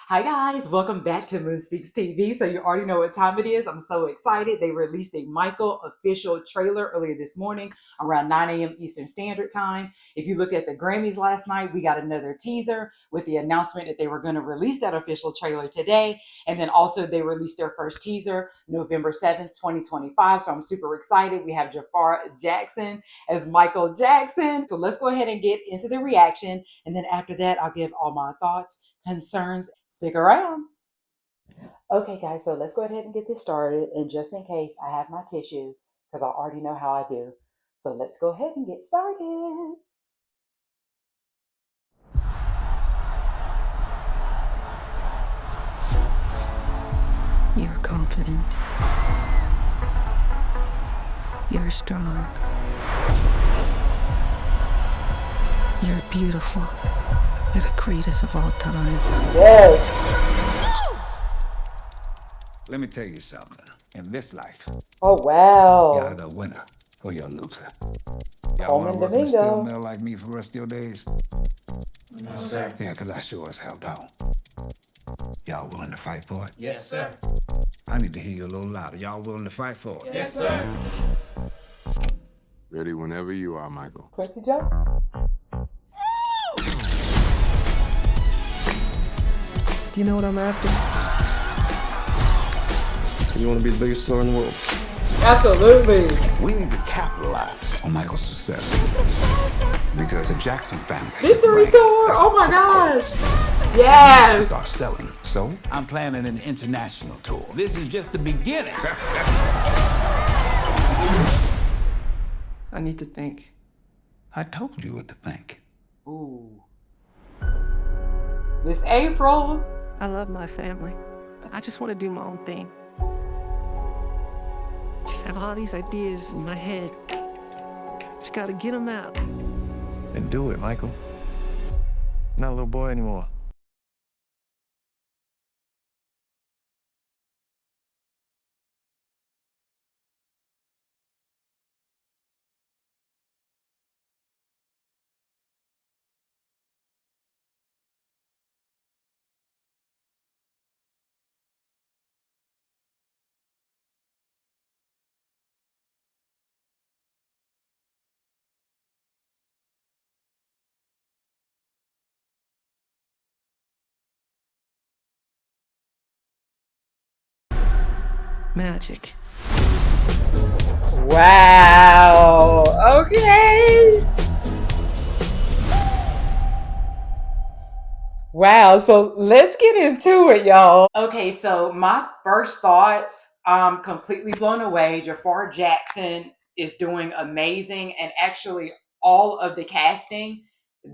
Hi guys, welcome back to MoonSpeaksTV. So you already know what time it is. I'm so excited. They released a Michael official trailer earlier this morning around 9 a.m. Eastern Standard Time. If you look at the Grammys last night, we got another teaser with the announcement that they were going to release that official trailer today. And then also they released their first teaser November 7th, 2025. So I'm super excited. We have Jafar Jackson as Michael Jackson. So let's go ahead and get into the reaction. And then after that, I'll give all my thoughts, concerns. Stick around. Okay, guys, so let's go ahead and get this started. And just in case, I have my tissue because I already know how I do. So let's go ahead and get started. You're confident. You're strong. You're beautiful. You're the greatest of all time. Yes. Let me tell you something. In this life, Oh, you're wow. either a winner or you're a loser. Y'all want Coleman to work in a steel Domingo. mill like me for the rest of your days? No, sir. Yeah, because I sure as hell don't. Y'all willing to fight for it? Yes, sir. I need to hear you a little louder. Y'all willing to fight for it? Yes, sir. Ready whenever you are, Michael. Quincy Jones. Do you know what I'm after? You want to be the biggest star in the world? Absolutely. We need to capitalize on Michael's success. Because the Jackson family is the Victory brand. tour. That's Oh my the football. gosh. To Yes. start selling. So I'm planning an international tour. This is just the beginning. I need to think. I told you what to think. Ooh. This April. I love my family, but I just want to do my own thing. Just have all these ideas in my head. Just gotta get them out. Then do it, Michael. Not a little boy anymore. Magic. Wow. Okay. Wow. So let's get into it, y'all. Okay, so my first thoughts, I'm completely blown away. Jafar Jackson is doing amazing, and actually, all of the casting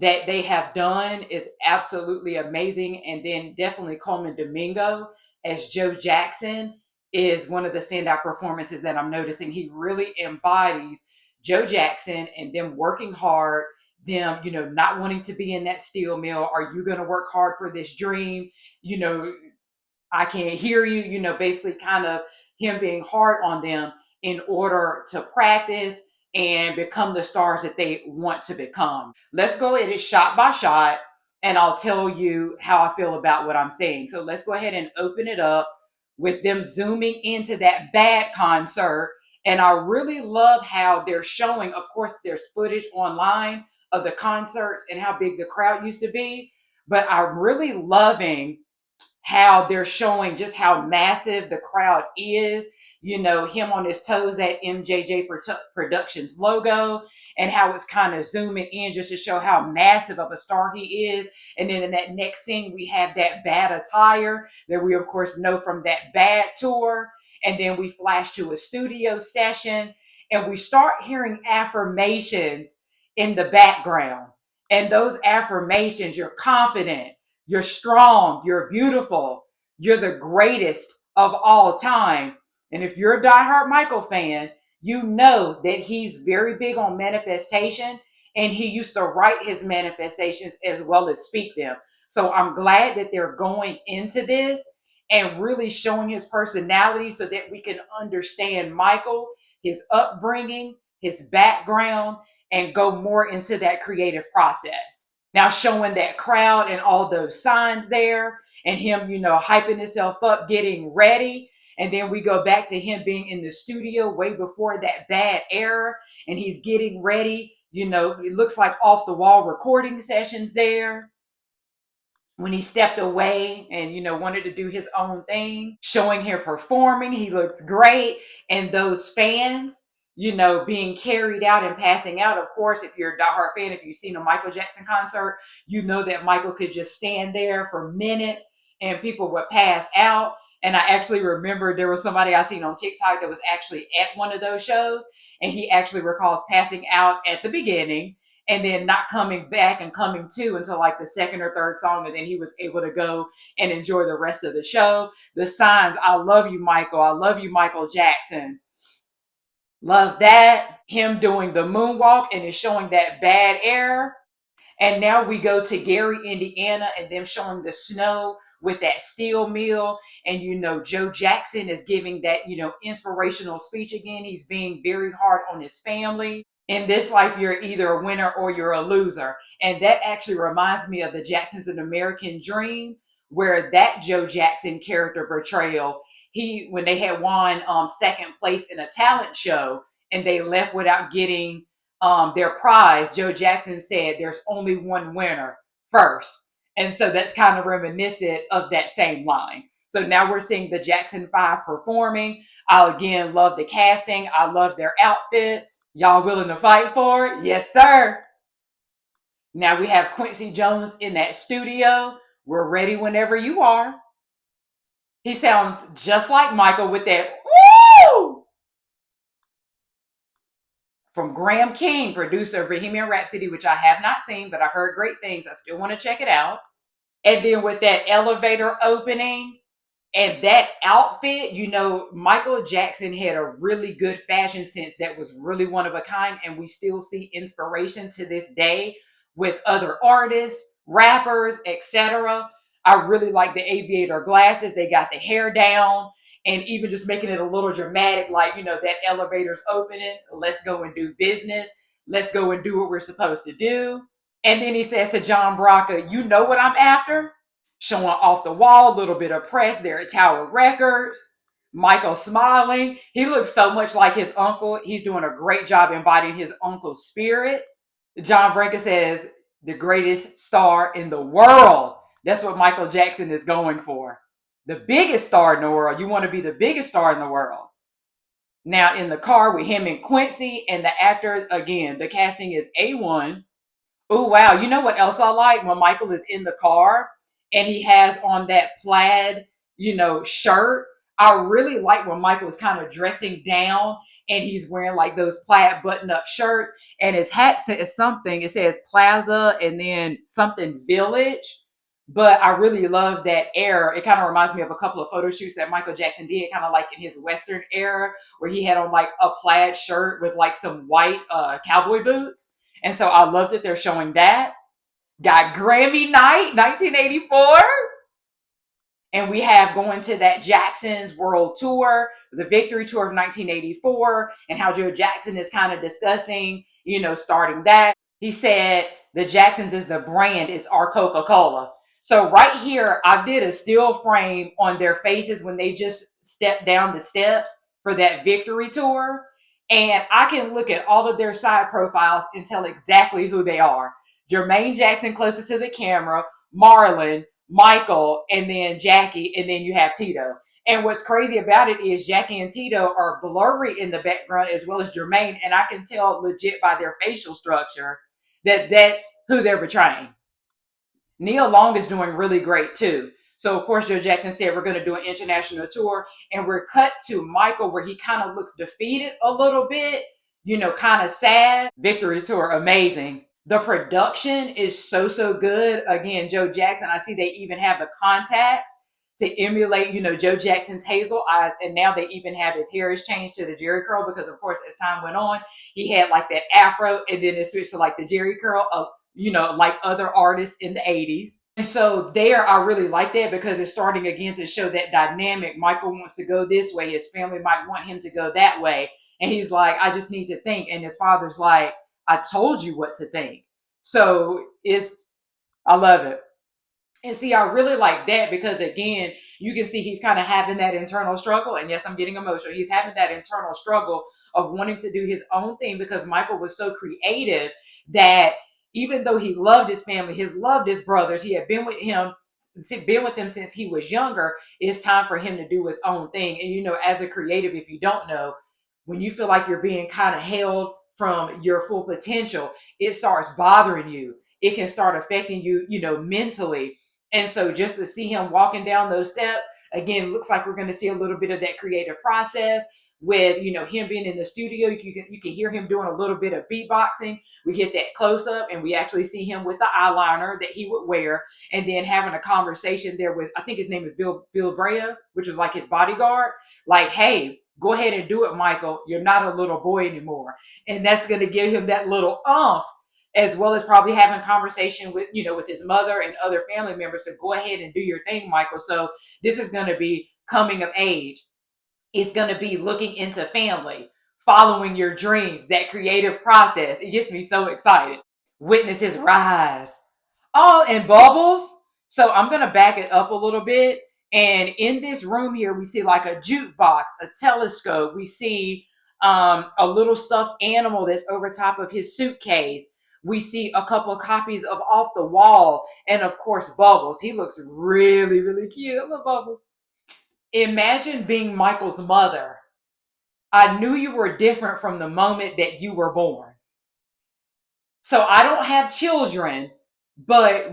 that they have done is absolutely amazing. And then definitely Coleman Domingo as Joe Jackson is one of the standout performances that I'm noticing. He really embodies Joe Jackson and them working hard, them, not wanting to be in that steel mill. Are you going to work hard for this dream? You know, I can't hear you, basically kind of him being hard on them in order to practice and become the stars that they want to become. Let's go at it shot by shot, and I'll tell you how I feel about what I'm saying. So let's go ahead and open it up with them zooming into that bad concert. And I really love how they're showing, of course, there's footage online of the concerts and how big the crowd used to be. But I'm really loving how they're showing just how massive the crowd is, him on his toes, that Productions logo, and how it's kind of zooming in just to show how massive of a star he is. And then in that next scene, we have that bad attire that we, of course, know from that bad tour. And then we flash to a studio session and we start hearing affirmations in the background. And those affirmations, you're confident, you're strong, you're beautiful, you're the greatest of all time. And if you're a diehard Michael fan, you know that he's very big on manifestation, and he used to write his manifestations as well as speak them. So I'm glad that they're going into this and really showing his personality so that we can understand Michael, his upbringing, his background, and go more into that creative process. Now showing that crowd and all those signs there and him, hyping himself up, getting ready. And then we go back to him being in the studio way before that bad era. And he's getting ready. It looks like off the wall recording sessions there when he stepped away and wanted to do his own thing, showing him performing. He looks great. And those fans being carried out and passing out. Of course, if you're a diehard fan, if you've seen a Michael Jackson concert, you know that Michael could just stand there for minutes and people would pass out. And I actually remember there was somebody I seen on TikTok that was actually at one of those shows, and he actually recalls passing out at the beginning and then not coming back and coming to until like the second or third song. And then he was able to go and enjoy the rest of the show. The signs, I love you, Michael. I love you, Michael Jackson. Love that. Him doing the moonwalk and it's showing that bad air. And now we go to Gary, Indiana, and them showing the snow with that steel mill. And, Joe Jackson is giving that, inspirational speech again. He's being very hard on his family. In this life, you're either a winner or you're a loser. And that actually reminds me of the Jacksons' An American Dream, where that Joe Jackson character portrayal, when they had won second place in a talent show and they left without getting their prize, Joe Jackson said there's only one winner first. And so that's kind of reminiscent of that same line. So now we're seeing the Jackson 5 performing. I again love the casting. I love their outfits. Y'all willing to fight for it? Yes, sir. Now we have Quincy Jones in that studio. We're ready whenever you are. He sounds just like Michael with that woo! From Graham King, producer of Bohemian Rhapsody, which I have not seen, but I've heard great things. I still want to check it out. And then with that elevator opening and that outfit, Michael Jackson had a really good fashion sense that was really one of a kind. And we still see inspiration to this day with other artists, rappers, etc. I really like the aviator glasses. They got the hair down. And even just making it a little dramatic, like, that elevator's opening. Let's go and do business. Let's go and do what we're supposed to do. And then he says to John Braca, you know what I'm after? Showing off the wall, a little bit of press there at Tower Records. Michael smiling. He looks so much like his uncle. He's doing a great job embodying his uncle's spirit. John Braca says, the greatest star in the world. That's what Michael Jackson is going for. The biggest star in the world. You want to be the biggest star in the world. Now in the car with him and Quincy and the actors, again, the casting is A1. Oh, wow. You know what else I like? When Michael is in the car and he has on that plaid, shirt. I really like when Michael is kind of dressing down and he's wearing like those plaid button-up shirts and his hat says something. It says Plaza and then something Village. But I really love that era. It kind of reminds me of a couple of photo shoots that Michael Jackson did, kind of like in his Western era, where he had on like a plaid shirt with like some white cowboy boots. And so I love that they're showing that. Got Grammy Night, 1984. And we have going to that Jackson's World Tour, the Victory Tour of 1984, and how Joe Jackson is kind of discussing, starting that. He said the Jacksons is the brand, it's our Coca-Cola. So right here, I did a still frame on their faces when they just stepped down the steps for that Victory Tour. And I can look at all of their side profiles and tell exactly who they are. Jermaine Jackson closest to the camera, Marlon, Michael, and then Jackie, and then you have Tito. And what's crazy about it is Jackie and Tito are blurry in the background as well as Jermaine, and I can tell legit by their facial structure that that's who they're portraying. Neil Long is doing really great too. So of course Joe Jackson said we're going to do an international tour, and we're cut to Michael where he kind of looks defeated a little bit, kind of sad. Victory Tour, amazing. The production is so good. Again, Joe Jackson, I see they even have the contacts to emulate, Joe Jackson's hazel eyes. And now they even have his hair is changed to the Jerry curl because, of course, as time went on, he had like that afro and then it switched to like the Jerry curl, like other artists in the 80s. And so there, I really like that because it's starting again to show that dynamic. Michael wants to go this way. His family might want him to go that way. And he's like, I just need to think. And his father's like, I told you what to think. So it's I love it. And see, I really like that because again, you can see he's kind of having that internal struggle. And yes, I'm getting emotional. He's having that internal struggle of wanting to do his own thing because Michael was so creative that even though he loved his family, he loved his brothers, he had been with them since he was younger. It's time for him to do his own thing. And you know, as a creative, if you don't know, when you feel like you're being kind of held from your full potential, it starts bothering you. It can start affecting you, you know, mentally. And so just to see him walking down those steps, again, looks like we're going to see a little bit of that creative process with, you know, him being in the studio. You can hear him doing a little bit of beatboxing. We get that close up and we actually see him with the eyeliner that he would wear and then having a conversation there with, I think his name is Bill Brea, which was like his bodyguard. Like, hey, go ahead and do it, Michael. You're not a little boy anymore. And that's going to give him that little as well as probably having conversation with, you know, with his mother and other family members to go ahead and do your thing, Michael. So this is going to be coming of age. It's going to be looking into family, following your dreams, that creative process. It gets me so excited. Witness his rise. Oh, and Bubbles. So I'm going to back it up a little bit. And in this room here, we see like a jukebox, a telescope. We see a little stuffed animal that's over top of his suitcase. We see a couple of copies of Off the Wall. And of course, Bubbles. He looks really, really cute. I love Bubbles. Imagine being Michael's mother. I knew you were different from the moment that you were born. So I don't have children, but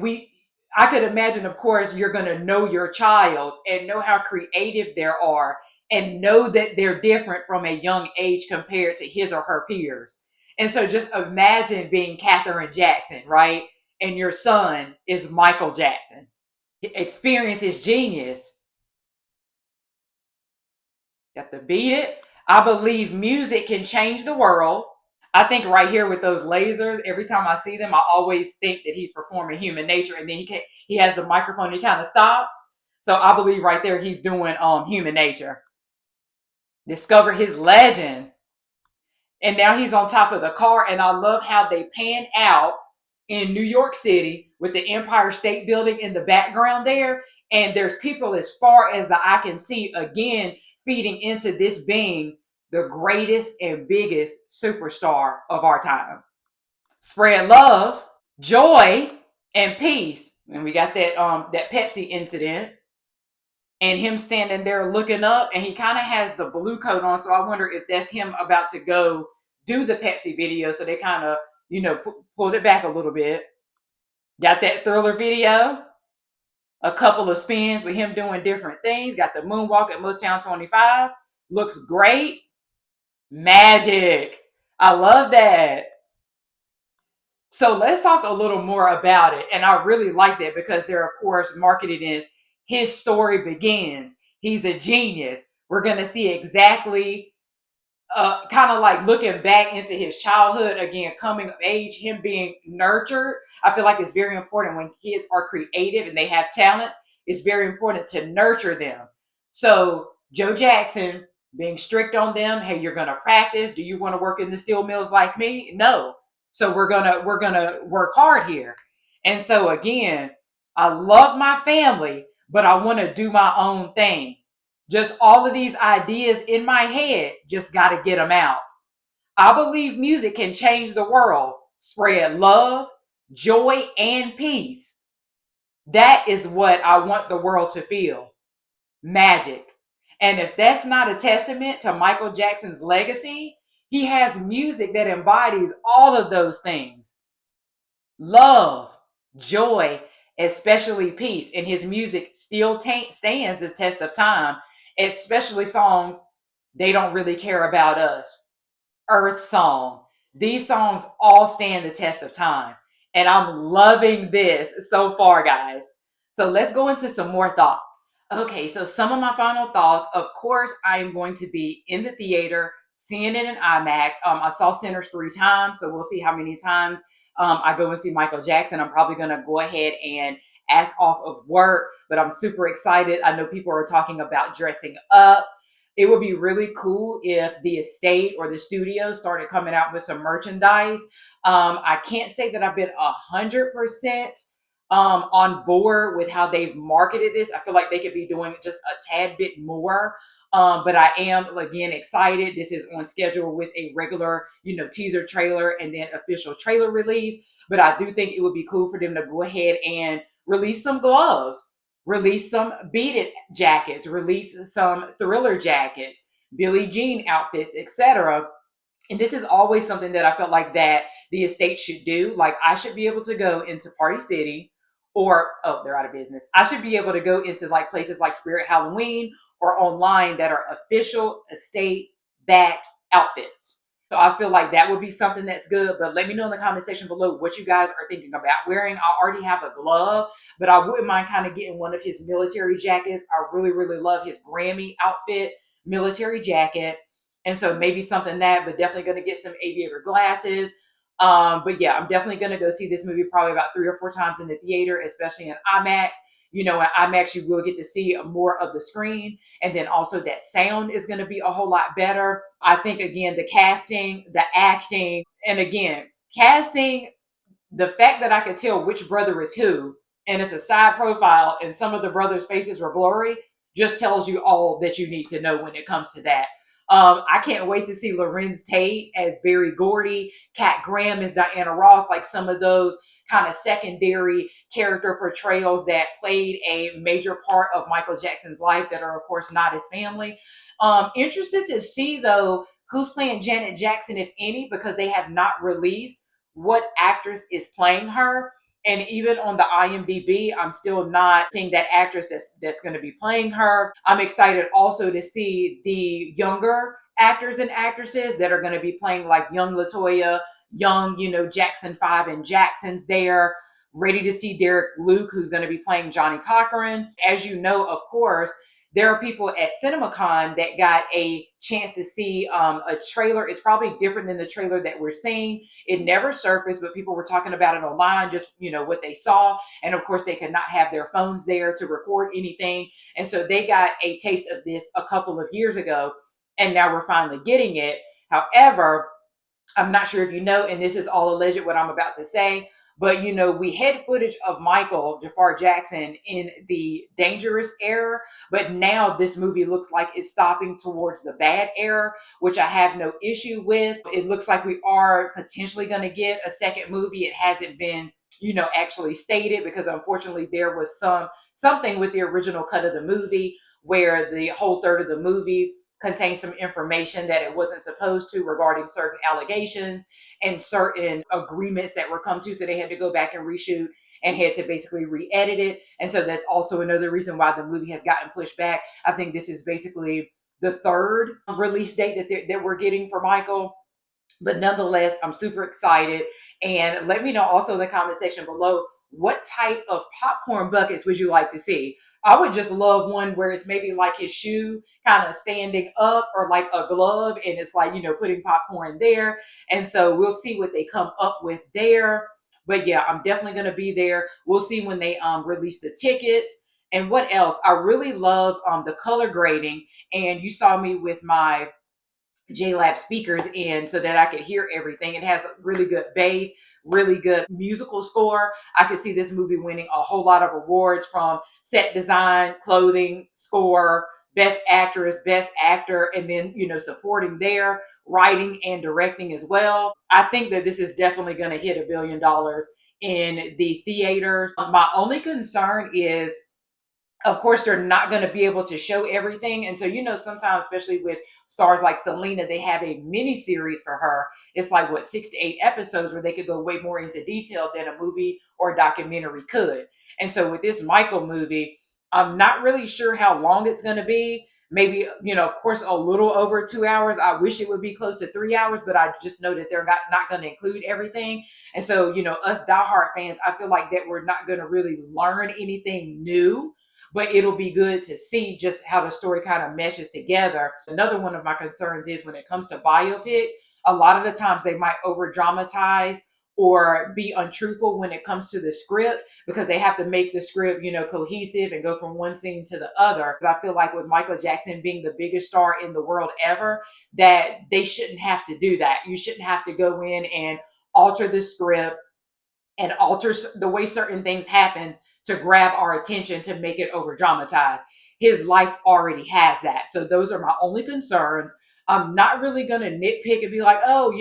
I could imagine, of course, you're going to know your child and know how creative they are and know that they're different from a young age compared to his or her peers. And so just imagine being Katherine Jackson, right? And your son is Michael Jackson. Experience his genius. Got to beat it. I believe music can change the world. I think right here with those lasers, every time I see them, I always think that he's performing Human Nature, and then he has the microphone and he kind of stops. So I believe right there he's doing Human Nature. Discover his legend. And now he's on top of the car, and I love how they pan out in New York City with the Empire State Building in the background there. And there's people as far as the eye can see, again, feeding into this being the greatest and biggest superstar of our time. Spread love, joy, and peace. And we got that Pepsi incident. And him standing there looking up, and he kind of has the blue coat on. So I wonder if that's him about to go do the Pepsi video. So they kind of, you know, pulled it back a little bit. Got that Thriller video. A couple of spins with him doing different things. Got the moonwalk at Motown 25. Looks great. Magic. I love that. So let's talk a little more about it. And I really like that because they're, of course, marketed as his story begins. He's a genius. We're going to see exactly kind of like looking back into his childhood, again, coming of age, him being nurtured. I feel like it's very important when kids are creative and they have talents. It's very important to nurture them. So Joe Jackson being strict on them. Hey, you're going to practice. Do you want to work in the steel mills like me? No. So we're going to work hard here. And so again, I love my family, but I want to do my own thing. Just all of these ideas in my head, just got to get them out. I believe music can change the world, spread love, joy, and peace. That is what I want the world to feel. Magic. And if that's not a testament to Michael Jackson's legacy, he has music that embodies all of those things. Love, joy, especially peace. And his music still stands the test of time, especially songs, They Don't Really Care About Us, Earth Song. These songs all stand the test of time. And I'm loving this so far, guys. So let's go into some more thoughts. Okay, so some of my final thoughts. Of course, I am going to be in the theater, seeing it in IMAX. I saw Sinners 3 times, so we'll see how many times I go and see Michael Jackson. I'm probably going to go ahead and ask off of work, but I'm super excited. I know people are talking about dressing up. It would be really cool if the estate or the studio started coming out with some merchandise. I can't say that I've been 100% on board with how they've marketed this. I feel like they could be doing just a tad bit more. But I am again excited. This is on schedule with a regular, teaser trailer and then official trailer release. But I do think it would be cool for them to go ahead and release some gloves, release some beaded jackets, release some thriller jackets, Billie Jean outfits, etc. And this is always something that I felt like that the estate should do. Like I should be able to go into Party City or, oh, they're out of business. I should be able to go into like places like Spirit Halloween or online that are official estate backed outfits. So I feel like that would be something that's good. But let me know in the comment section below what you guys are thinking about wearing. I already have a glove, but I wouldn't mind kind of getting one of his military jackets. I really, really love his Grammy outfit, military jacket. And so maybe something that, but definitely going to get some aviator glasses. But yeah, I'm definitely going to go see this movie probably about 3 or 4 times in the theater, especially in IMAX. In IMAX, you will get to see more of the screen. And then also that sound is going to be a whole lot better. I think, again, the casting, the acting, and again, casting, the fact that I could tell which brother is who, and it's a side profile, and some of the brothers' faces were blurry, just tells you all that you need to know when it comes to that. I can't wait to see Lorenz Tate as Barry Gordy, Kat Graham as Diana Ross, like some of those kind of secondary character portrayals that played a major part of Michael Jackson's life that are, of course, not his family. Interested to see, though, who's playing Janet Jackson, if any, because they have not released what actress is playing her. And even on the IMDb, I'm still not seeing that actress that's going to be playing her. I'm excited also to see the younger actors and actresses that are going to be playing like young LaToya, young, Jackson 5 and Jackson's there. Ready to see Derek Luke, who's going to be playing Johnny Cochran. As you know, of course, there are people at CinemaCon that got a chance to see a trailer. It's probably different than the trailer that we're seeing. It never surfaced, but people were talking about it online, just, what they saw. And of course, they could not have their phones there to record anything. And so they got a taste of this a couple of years ago, and now we're finally getting it. However, I'm not sure if you know, and this is all alleged what I'm about to say, but we had footage of Michael Jafar Jackson in the dangerous era, but now this movie looks like it's stopping towards the bad era, which I have no issue with. It looks like we are potentially going to get a second movie. It hasn't been, actually stated, because unfortunately there was something with the original cut of the movie where the whole third of the movie contained some information that it wasn't supposed to regarding certain allegations and certain agreements that were come to. So they had to go back and reshoot and had to basically re-edit it. And so that's also another reason why the movie has gotten pushed back. I think this is basically the third release date that we're getting for Michael. But nonetheless, I'm super excited. And let me know also in the comment section below, what type of popcorn buckets would you like to see? I would just love one where it's maybe like his shoe kind of standing up, or like a glove, and it's like, putting popcorn there. And so we'll see what they come up with there. But yeah, I'm definitely going to be there. We'll see when they release the tickets. And what else? I really love the color grading. And you saw me with my JLab speakers in so that I could hear everything. It has a really good bass, really good musical score. I could see this movie winning a whole lot of awards, from set design, clothing, score, best actress, best actor, and then, supporting there, writing and directing as well. I think that this is definitely going to hit $1 billion in the theaters. My only concern is, of course, they're not going to be able to show everything. And so, sometimes, especially with stars like Selena, they have a mini series for her. It's like, 6 to 8 episodes where they could go way more into detail than a movie or a documentary could. And so with this Michael movie, I'm not really sure how long it's going to be. Maybe, of course, a little over 2 hours. I wish it would be close to 3 hours, but I just know that they're not going to include everything. And so, us diehard fans, I feel like that we're not going to really learn anything new, but it'll be good to see just how the story kind of meshes together. Another one of my concerns is when it comes to biopics, a lot of the times they might over dramatize or be untruthful when it comes to the script, because they have to make the script, cohesive and go from one scene to the other. I feel like with Michael Jackson being the biggest star in the world ever, that they shouldn't have to do that. You shouldn't have to go in and alter the script and alters the way certain things happen to grab our attention to make it over dramatized. His life already has that. So those are my only concerns. I'm not really going to nitpick and be like, oh,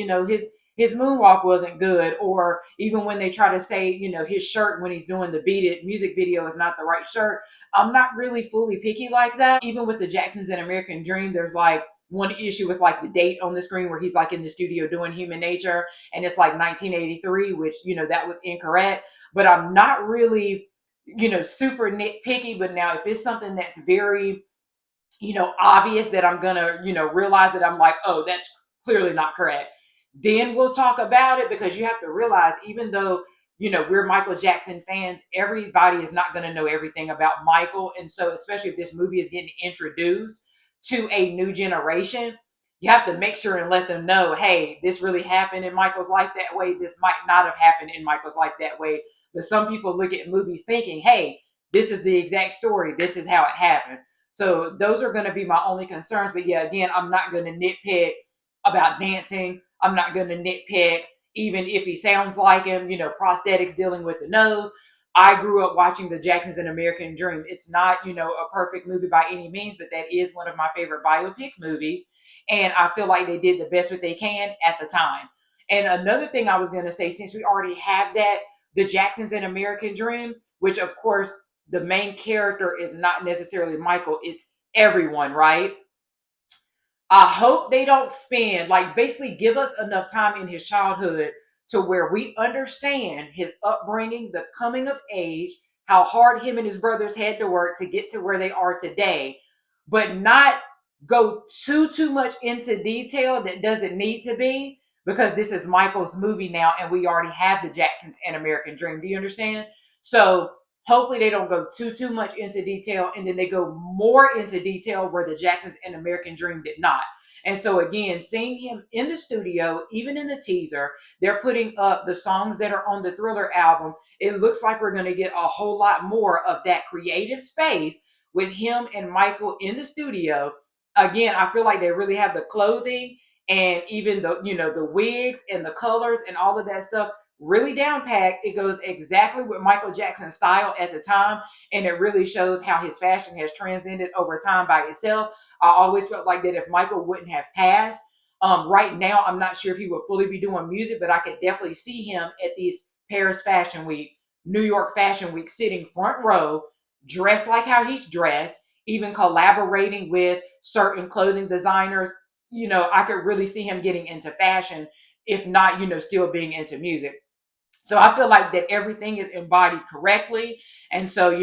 his moonwalk wasn't good, or even when they try to say, his shirt when he's doing the Beat It music video is not the right shirt. I'm not really fully picky like that. Even with the Jacksons and American Dream, there's like one issue with like the date on the screen where he's like in the studio doing Human Nature and it's like 1983, which, that was incorrect. But I'm not really, super nitpicky. But now if it's something that's very, obvious that I'm gonna, realize that I'm like, oh, that's clearly not correct, then we'll talk about it. Because you have to realize, even though, we're Michael Jackson fans, everybody is not going to know everything about Michael. And so, especially if this movie is getting introduced to a new generation, you have to make sure and let them know, hey, this really happened in Michael's life that way. This might not have happened in Michael's life that way. But some people look at movies thinking, hey, this is the exact story. This is how it happened. So those are going to be my only concerns. But yeah, again, I'm not going to nitpick about dancing. I'm not going to nitpick even if he sounds like him, prosthetics dealing with the nose. I grew up watching the Jacksons and American Dream. It's not, a perfect movie by any means, but that is one of my favorite biopic movies. And I feel like they did the best what they can at the time. And another thing I was going to say, since we already have that, the Jacksons and American Dream, which of course the main character is not necessarily Michael, it's everyone, right? I hope they don't spend, like, basically give us enough time in his childhood to where we understand his upbringing, the coming of age, how hard him and his brothers had to work to get to where they are today, but not go too much into detail that doesn't need to be, because this is Michael's movie now and we already have the Jacksons and American Dream. Do you understand? So hopefully they don't go too much into detail, and then they go more into detail where the Jacksons and American Dream did not. And so again, seeing him in the studio, even in the teaser, they're putting up the songs that are on the Thriller album. It looks like we're going to get a whole lot more of that creative space with him and Michael in the studio. Again, I feel like they really have the clothing and even the wigs and the colors and all of that stuff really down packed. It goes exactly with Michael Jackson's style at the time, and it really shows how his fashion has transcended over time by itself. I always felt like that if Michael wouldn't have passed, right now I'm not sure if he would fully be doing music, but I could definitely see him at these Paris Fashion Week, New York Fashion Week, sitting front row, dressed like how he's dressed, even collaborating with certain clothing designers. I could really see him getting into fashion, if not, still being into music. So I feel like that everything is embodied correctly. And so,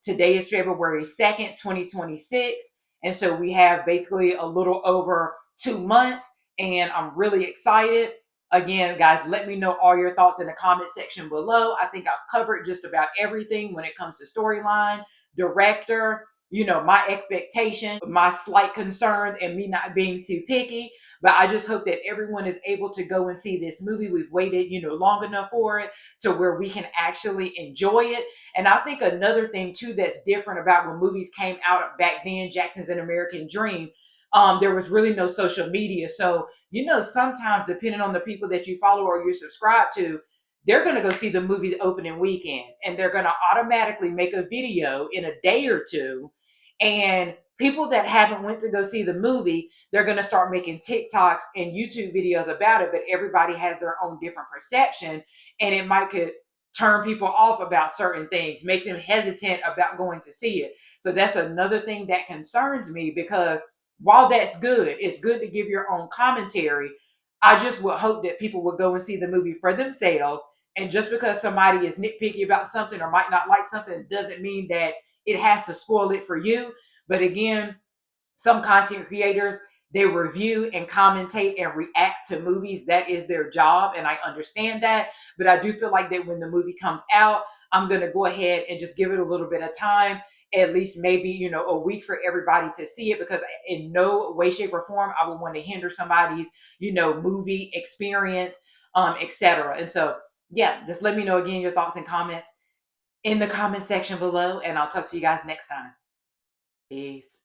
today is February 2nd, 2026. And so we have basically a little over 2 months, and I'm really excited. Again, guys, let me know all your thoughts in the comment section below. I think I've covered just about everything when it comes to storyline, director, my expectation, my slight concerns, and me not being too picky. But I just hope that everyone is able to go and see this movie. We've waited, long enough for it to where we can actually enjoy it. And I think another thing too that's different about when movies came out back then, Jackson's an American Dream, there was really no social media. So, sometimes depending on the people that you follow or you're subscribed to, they're going to go see the movie the opening weekend, and they're going to automatically make a video in a day or two. And people that haven't went to go see the movie, they're going to start making TikToks and YouTube videos about it. But everybody has their own different perception, and it could turn people off about certain things, make them hesitant about going to see it. So that's another thing that concerns me, because while that's good, it's good to give your own commentary. I just would hope that people would go and see the movie for themselves. And just because somebody is nitpicky about something or might not like something doesn't mean that it has to spoil it for you. But again, some content creators, they review and commentate and react to movies. That is their job, and I understand that. But I do feel like that when the movie comes out, I'm going to go ahead and just give it a little bit of time, at least maybe, a week, for everybody to see it, because in no way, shape, or form I would want to hinder somebody's, movie experience, etc. And so, yeah, just let me know again your thoughts and comments in the comment section below, and I'll talk to you guys next time. Peace.